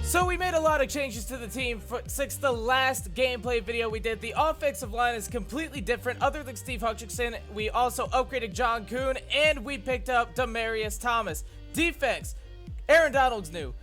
So we made a lot of changes to the team since the last gameplay video we did. The offensive line is completely different other than Steve Hutchinson. We also upgraded John Kuhn and we picked up Demaryius Thomas. Defense, Aaron Donald's new.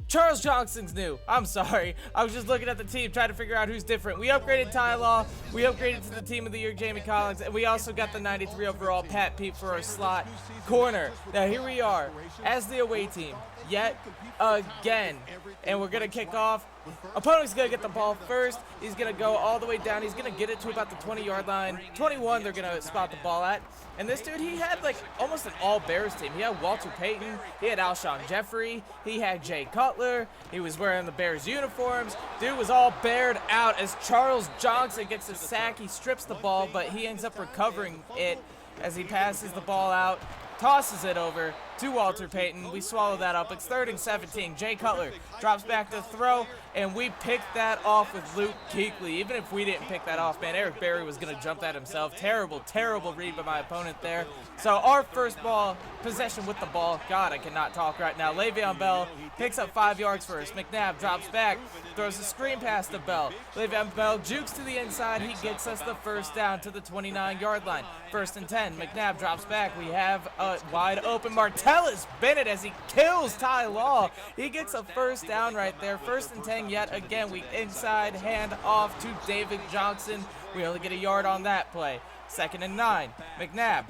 Charles Johnson's new. I'm sorry. I was just looking at the team trying to figure out who's different. We upgraded Ty Law. We upgraded to the team of the year, Jamie Collins. And we also got the 93 overall Pat Pete for our slot corner. Now here we are as the away team yet again. And we're going to kick off. Opponent's going to get the ball first. He's going to go all the way down. He's going to get it to about the 20-yard line. 21 they're going to spot the ball at. And this dude, he had like almost an all-Bears team. He had Walter Payton. He had Alshon Jeffrey. He had Jay Cutler. He was wearing the Bears uniforms. Dude was all bared out as Charles Johnson gets a sack. He strips the ball, but he ends up recovering it as he passes the ball out. Tosses it over to Walter Payton. We swallow that up. It's 3rd and 17. Jay Cutler drops back to throw, and we picked that off with Luke Kuechly. Even if we didn't pick that off, man, Eric Berry was going to jump that himself. Terrible, terrible read by my opponent there. So our first ball, possession with the ball. God, I cannot talk right now. Le'Veon Bell picks up 5 yards for us. McNabb drops back, throws a screen pass to Bell. Le'Veon Bell jukes to the inside. He gets us the first down to the 29-yard line. 1st and 10. McNabb drops back. We have a wide open Martellus Bennett as he kills Ty Law. He gets a first down right there. 1st and 10 yet again. We inside hand off to David Johnson. We only get a yard on that play. 2nd and 9. McNabb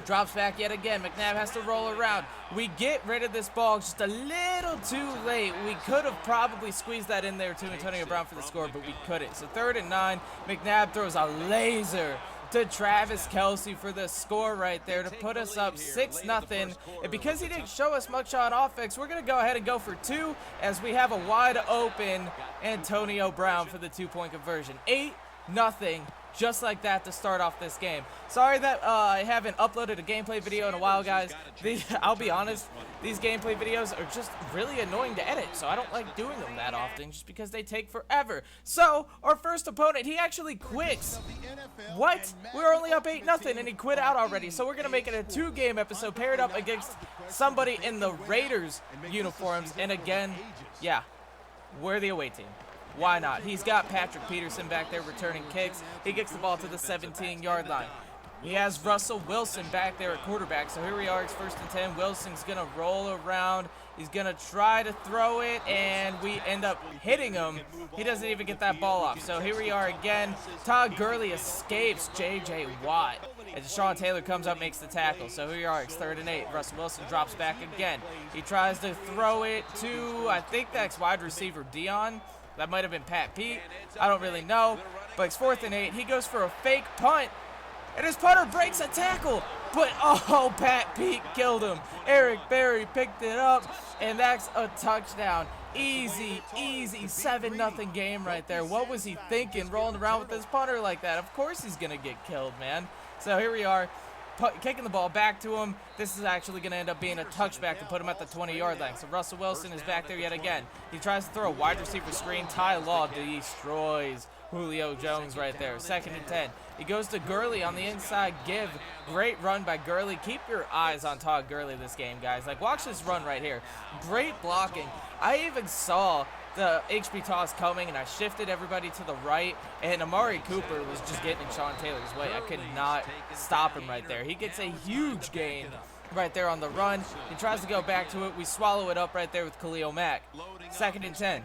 drops back yet again. McNabb has to roll around. We get rid of this ball just a little too late. We could have probably squeezed that in there to Antonio Brown for the score, but we couldn't. So 3rd and 9. McNabb throws a laser to Travis Kelce for the score right there to put us up 6-0. And because he didn't show us much on offense, we're going to go ahead and go for 2 as we have a wide open Antonio Brown for the 2-point conversion. 8-0. Just like that to start off this game. Sorry that I haven't uploaded a gameplay video in a while, guys. I'll be honest, these gameplay videos are just really annoying to edit, so I don't like doing them that often just because they take forever. So, our first opponent, he actually quits. What? We're only up 8-0 and he quit out already. So we're going to make it a 2-game episode paired up against somebody in the Raiders uniforms. And again, yeah, we're the away team. Why not? He's got Patrick Peterson back there returning kicks. He kicks the ball to the 17-yard line. He has Russell Wilson back there at quarterback. So here we are. It's 1st and 10. Wilson's going to roll around. He's going to try to throw it, and we end up hitting him. He doesn't even get that ball off. So here we are again. Todd Gurley escapes J.J. Watt. And Deshaun Taylor comes up, makes the tackle. So here we are. It's 3rd and 8. Russell Wilson drops back again. He tries to throw it to, I think that's wide receiver Dion. That might have been Pat Pete. I don't really know. But it's 4th and 8. He goes for a fake punt. And his punter breaks a tackle. But, oh, Pat Pete killed him. Eric Berry picked it up. And that's a touchdown. Easy, easy 7-0 game right there. What was he thinking rolling around with this punter like that? Of course he's going to get killed, man. So here we are. Kicking the ball back to him. This is actually going to end up being a touchback to put him at the 20-yard line. So Russell Wilson is back there yet again. He tries to throw a wide receiver screen. Ty Law destroys Julio Jones right there. 2nd and 10. He goes to Gurley on the inside give. Great run by Gurley. Keep your eyes on Todd Gurley this game, guys. Like, watch this run right here. Great blocking. I even saw the HB toss coming, and I shifted everybody to the right, and Amari Cooper was just getting in Sean Taylor's way. I could not stop him right there. He gets a huge gain right there on the run. He tries to go back to it. We swallow it up right there with Khalil Mack. 2nd and 10.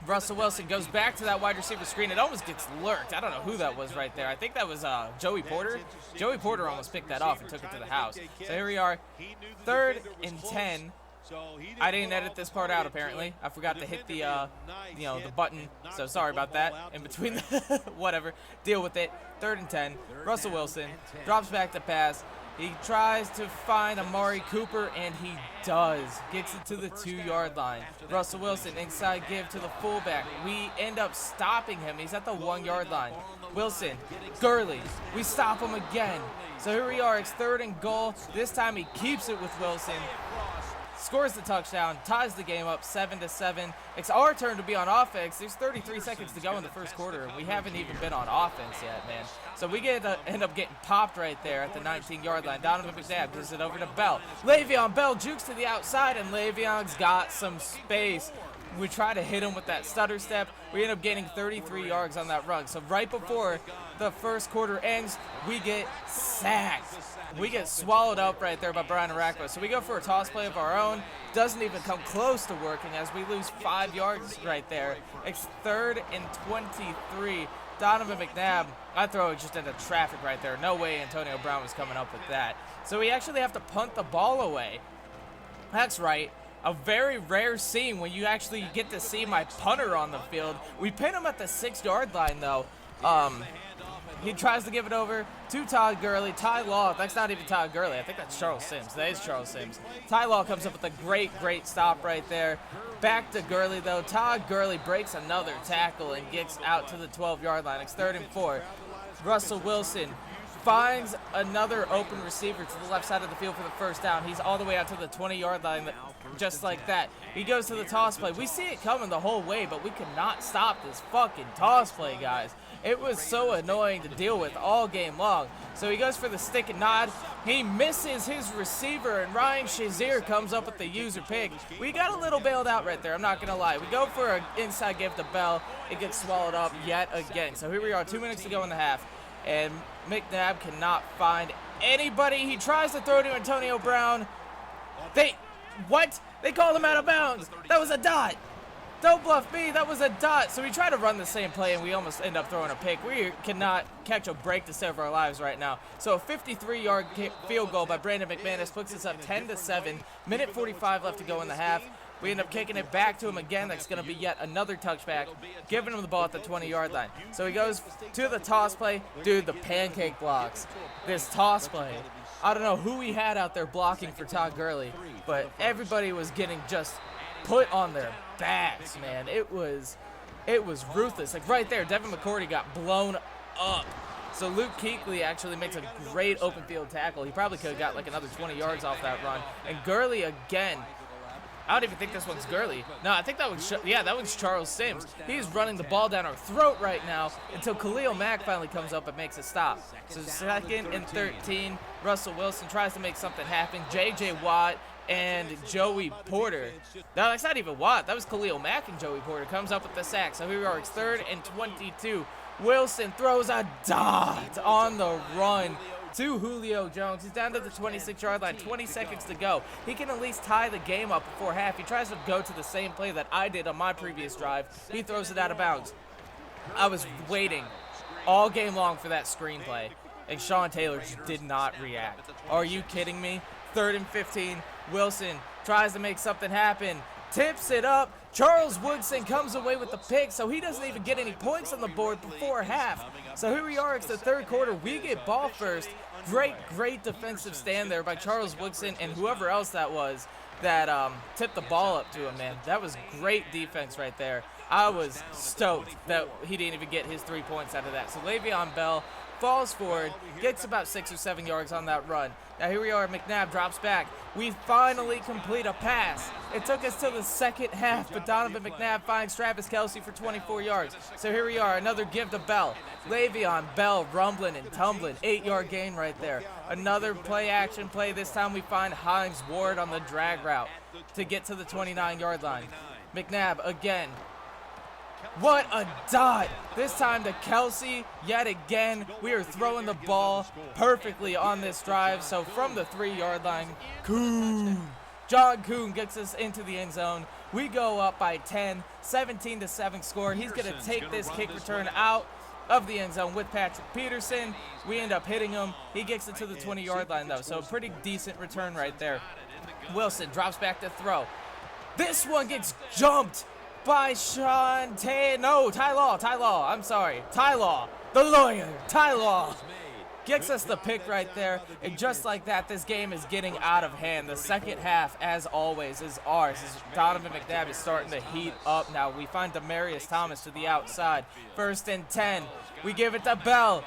Russell Wilson goes back to that wide receiver screen. It almost gets lurked. I don't know who that was right there. I think that was Joey Porter. Joey Porter almost picked that off and took it to the house. So here we are, 3rd and 10. I didn't edit this part out, apparently. I forgot to hit the, the button. So sorry about that. In between the whatever. Deal with it. 3rd and 10. Russell Wilson drops back to pass. He tries to find Amari Cooper, and he does. Gets it to the 2-yard line. Russell Wilson inside give to the fullback. We end up stopping him. He's at the 1-yard line. Wilson, Gurley. We stop him again. So here we are. It's 3rd and goal. This time he keeps it with Wilson. scores the touchdown, ties the game up 7-7. It's our turn to be on offense. There's 33 seconds to go in the first quarter, and we haven't even been on offense yet, man. So we end up getting popped right there at the 19-yard line. Donovan McNabb gives it over to Bell. Le'Veon Bell jukes to the outside, and Le'Veon's got some space. We try to hit him with that stutter step. We end up gaining 33 yards on that run. So right before the first quarter ends, we get sacked. We get swallowed up right there by Brian Arakpo. So we go for a toss play of our own. Doesn't even come close to working as we lose 5 yards right there. It's 3rd and 23. Donovan McNabb, I throw it just into traffic right there. No way Antonio Brown was coming up with that. So we actually have to punt the ball away. That's right. A very rare scene when you actually get to see my punter on the field. We pin him at the 6-yard line, though. He tries to give it over to Todd Gurley. Ty Law, that's not even Todd Gurley. I think that's Charles Sims. That is Charles Sims. Ty Law comes up with a great stop right there. Back to Gurley, though. Todd Gurley breaks another tackle and gets out to the 12-yard line. It's 3rd and 4. Russell Wilson finds another open receiver to the left side of the field for the first down. He's all the way out to the 20-yard line, just like that. He goes to the toss play. We see it coming the whole way, but we cannot stop this fucking toss play, guys. It was so annoying to deal with all game long. So he goes for the stick and nod. He misses his receiver, and Ryan Shazier comes up with the user pick. We got a little bailed out right there, I'm not going to lie. We go for an inside give to Bell. It gets swallowed up yet again. So here we are, 2 minutes to go in the half. And McNabb cannot find anybody. He tries to throw to Antonio Brown. What? They called him out of bounds. That was a dot. Don't bluff me. That was a dot. So we try to run the same play, and we almost end up throwing a pick. We cannot catch a break to save our lives right now. So a 53-yard field goal by Brandon McManus puts us up 10-7. Minute 45 left to go in the half. We end up kicking it back to him again. That's going to be yet another touchback, giving him the ball at the 20-yard line. So he goes to the toss play. Dude, the pancake blocks. This toss play. I don't know who he had out there blocking for Todd Gurley, but everybody was getting just put on their backs, man. It was ruthless. Like right there, Devin McCourty got blown up. So Luke Kuechly actually makes a great open field tackle. He probably could have got like another 20 yards off that run. And Gurley again. I don't even think this one's Gurley. No, I think that was Charles Sims. He's running the ball down our throat right now until Khalil Mack finally comes up and makes a stop. So 2nd and 13. Russell Wilson tries to make something happen. J.J. Watt and Joey Porter. No, that's not even Watt. That was Khalil Mack and Joey Porter. Comes up with the sack. So here we are. It's 3rd and 22. Wilson throws a dot on the run to Julio Jones. He's down to the 26-yard line, 20 seconds to go. He can at least tie the game up before half. He tries to go to the same play that I did on my previous drive. He throws it out of bounds. I was waiting all game long for that screenplay, and Sean Taylor just did not react. Are you kidding me? 3rd and 15. Wilson tries to make something happen. Tips it up. Charles Woodson comes away with the pick, so he doesn't even get any points on the board before half. So here we are. It's the 3rd quarter. We get ball first. Great defensive stand there by Charles Woodson and whoever else that was that tipped the ball up to him, man. That was great defense right there. I was stoked that he didn't even get his 3 points out of that. So Le'Veon Bell falls forward, gets about 6 or 7 yards on that run. Now here we are, McNabb drops back. We finally complete a pass. It took us till the second half, but Donovan McNabb finds Travis Kelce for 24 yards. So here we are, another give to Bell. Le'Veon Bell rumbling and tumbling, 8-yard gain right there. Another play action play. This time we find Hines Ward on the drag route to get to the 29-yard line. McNabb again. What a dot! This time to Kelce yet again. We are throwing the ball perfectly on this drive. So from the 3-yard line, John Kuhn gets us into the end zone. We go up by 10, 17-7 score. He's going to take this kick return out of the end zone with Patrick Peterson. We end up hitting him. He gets it to the 20-yard line, though. So a pretty decent return right there. Wilson drops back to throw. This one gets jumped by Ty Law. I'm sorry. Ty Law, the lawyer. Ty Law gets us the pick right there. And just like that, this game is getting out of hand. The second half, as always, is ours. Donovan McNabb is starting to heat up now. We find Demaryius Thomas to the outside. 1st and 10. We give it to Bell.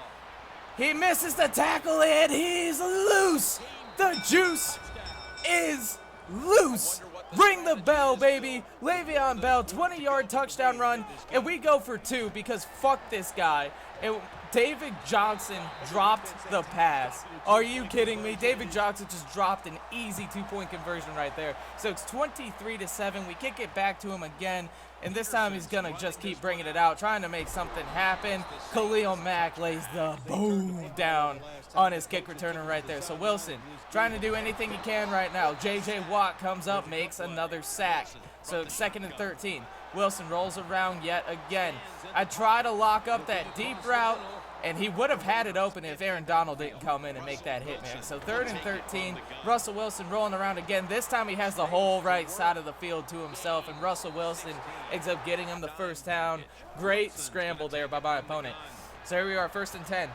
He misses the tackle and he's loose. The juice is loose. Ring the bell, baby. Le'Veon Bell, 20-yard touchdown run, and we go for 2 because fuck this guy. And David Johnson dropped the pass. Are you kidding me? David Johnson just dropped an easy 2-point conversion right there. So it's 23-7. We kick it back to him again, and this time he's gonna just keep bringing it out, trying to make something happen. Khalil Mack lays the boom down on his kick returner right there. So Wilson trying to do anything he can right now. J.J. Watt comes up, makes another sack. So it's 2nd and 13. Wilson rolls around yet again. I try to lock up that deep route, and he would have had it open if Aaron Donald didn't come in and make that hit, man. So 3rd and 13. Russell Wilson rolling around again. This time he has the whole right side of the field to himself, and Russell Wilson ends up getting him the first down. Great scramble there by my opponent. So here we are, 1st and 10.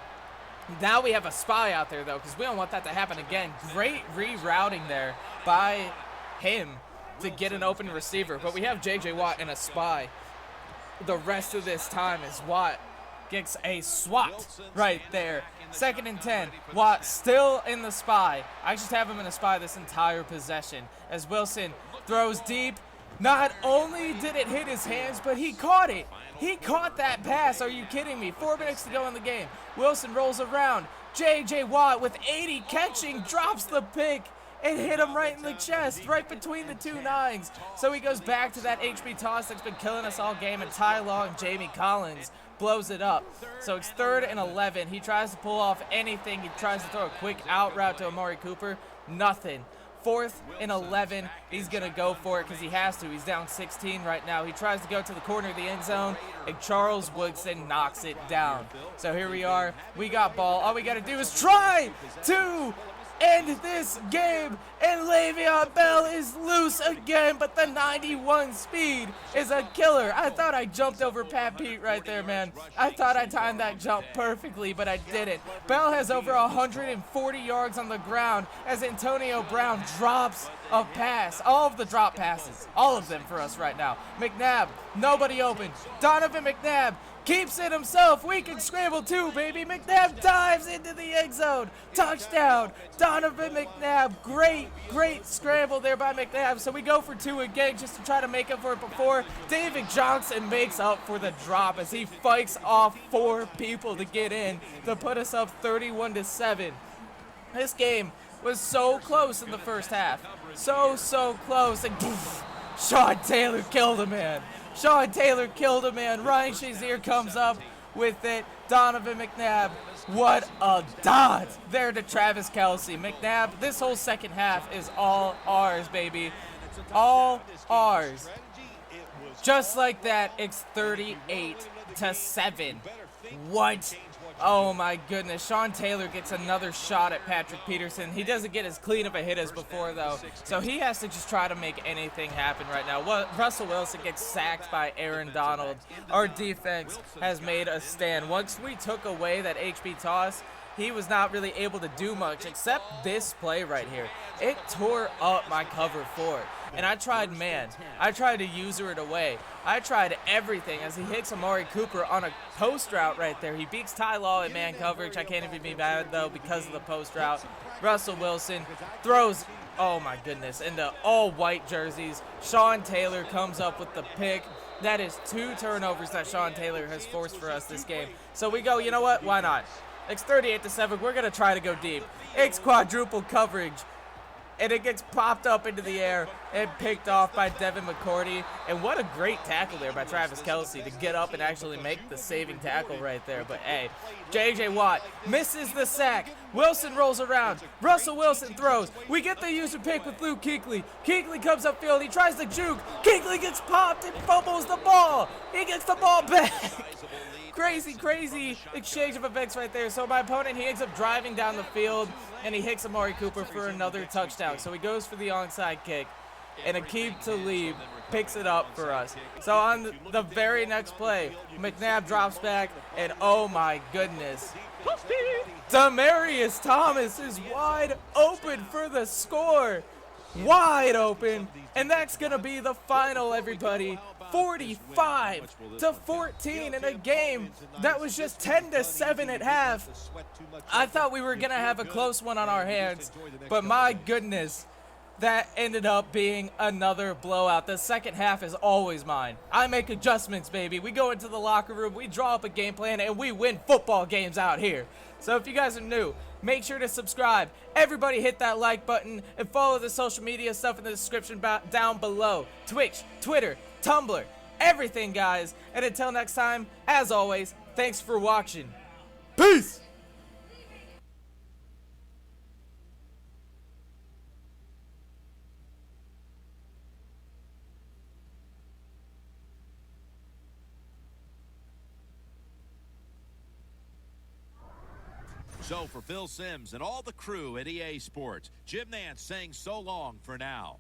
Now we have a spy out there, though, because we don't want that to happen again. Great rerouting there by him to get an open receiver. But we have J.J. Watt and a spy. The rest of this time is Watt gets a swat right there. 2nd and 10. Watt still in the spy. I just have him in a spy this entire possession as Wilson throws deep. Not only did it hit his hands, but he caught it. He caught that pass. Are you kidding me? 4 minutes to go in the game. Wilson rolls around. J.J. Watt with 80 catching, drops the pick and hit him right in the chest, right between the 2 nines. So he goes back to that HB toss that's been killing us all game, and Ty Law and Jamie Collins blows it up. So it's 3rd and 11. He tries to pull off anything. He tries to throw a quick out route to Amari Cooper. Nothing. 4th and 11. He's going to go for it because he has to. He's down 16 right now. He tries to go to the corner of the end zone, and Charles Woodson knocks it down. So here we are. We got ball. All we got to do is try to end this game, and Le'Veon Bell is loose again, but the 91 speed is a killer. I thought I jumped over Pat Pete right there, man. I thought I timed that jump perfectly, but I didn't. Bell has over 140 yards on the ground as Antonio Brown drops a pass. All of the drop passes, all of them for us right now. McNabb, nobody open. Donovan McNabb keeps it himself. We can scramble too, baby. McNabb dives into the end zone. Touchdown, Donovan McNabb. Great scramble there by McNabb. So we go for 2 again just to try to make up for it before. David Johnson makes up for the drop as he fights off 4 people to get in to put us up 31-7. This game was so close in the first half. So close. And Sean Taylor killed a man. Sean Taylor killed a man. Ryan Shazier comes up with it. Donovan McNabb, what a dot there to Travis Kelce. McNabb, this whole second half is all ours, baby. All ours. Just like that, it's 38-7. What? Oh my goodness. Sean Taylor gets another shot at Patrick Peterson. He doesn't get as clean of a hit as before, though. So he has to just try to make anything happen right now. Russell Wilson gets sacked by Aaron Donald. Our defense has made a stand. Once we took away that HB toss, he was not really able to do much except this play right here. It tore up my cover 4. And I tried man. I tried to user it away. I tried everything as he hits Amari Cooper on a post route right there. He beats Ty Law at man coverage. I can't even be mad, though, because of the post route. Russell Wilson throws, oh my goodness, into all white jerseys. Sean Taylor comes up with the pick. That is 2 turnovers that Sean Taylor has forced for us this game. So we go, you know what? Why not? It's 38-7. We're going to try to go deep. It's quadruple coverage. And it gets popped up into the air and picked off by Devin McCourty. And what a great tackle there by Travis Kelce to get up and actually make the saving tackle right there. But hey, J.J. Watt misses the sack. Wilson rolls around. Russell Wilson throws. We get the user pick with Luke Kuechly. Kuechly comes upfield. He tries to juke. Kuechly gets popped and fumbles the ball. He gets the ball back. Crazy exchange of events right there. So my opponent, he ends up driving down the field, and he hits Amari Cooper for another touchdown. So he goes for the onside kick, and Aqib Talib picks it up for us. So on the very next play, McNabb drops back, and oh my goodness, Demaryius Thomas is wide open for the score. Wide open, and that's gonna be the final, everybody. 45-14 in a game that was just 10-7 at half. I thought we were gonna have a close one on our hands, but my goodness, that ended up being another blowout. The second half is always mine. I make adjustments, baby. We go into the locker room, we draw up a game plan, and we win football games out here. So if you guys are new, make sure to subscribe. Everybody hit that like button and follow the social media stuff in the description down below. Twitch, Twitter, Tumblr, everything, guys. And until next time, as always, thanks for watching. Peace! So for Phil Simms and all the crew at EA Sports, Jim Nance saying so long for now.